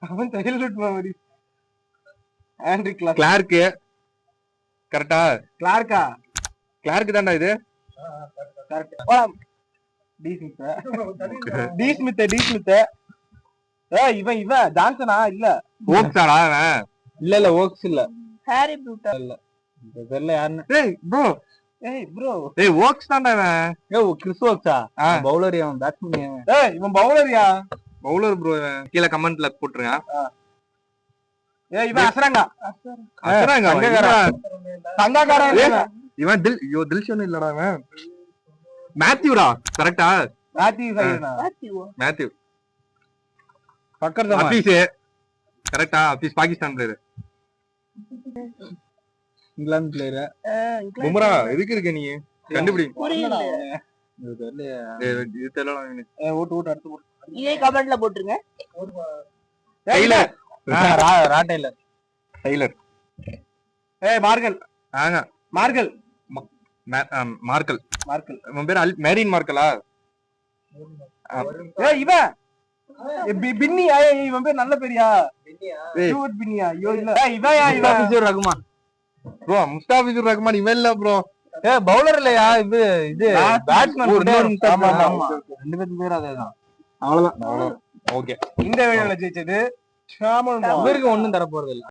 அவன் childhood memory. Andre clerk. கரெக்டா? கிளார்க்கா? Clarke தான்டா இது. D Smith. இவன் ஜான்சனா? இல்ல ஓக்ஸாடா அவன்? இல்ல ஓக்ஸ் இல்ல. ஹாரி பாட்டர் இல்ல. தெரியல யாருன்னு. ப்ரோ ஓக்ஸ் தான்டா இவன். கிறிஸ் ஓக்ஸா? பவுலர். அவன் பேட்ஸ்மேன். இவன் பவுலர்யா. Bowler bro. கீழே கமெண்ட்ல போட்டுருங்க. இவன் அசரங்கா. இவன் தில்ஷன் இல்லடா இவன். மேத்யூரா? கரெக்டா? மேத்யூ. ஹபீஸ். கரெக்டா? Hafeez Pakistan player. England player. Bumrah எதுக்கு இருக்க நீ? கண்டுபிடி. இது தெரியல. ஓட்டு அடுத்து போடு. இதே கமெண்ட்ல போட்டுருங்க. Taylor. Taylor. Morkel. Morkel. Morkel. இவன் பேர் மேரின் மார்க்கலா? இவன் பின்னியா? இவன் பேர் நல்ல பேரியா? பின்னியா? ஐயோ இல்ல. இவன் ரகுமான் ப்ரோ. முஸ்தாபிசுர் ரஹ்மான் இவன் இல்ல ப்ரோ. பவுலர் இல்லையா? இது பேட்ஸ்மேன். ரெண்டு பேரும் அதேதான். அவ்வளவுதான். ஓகே. இந்த வீடியோல ஜெயிச்சது ஒண்ணும் தர போறது இல்ல.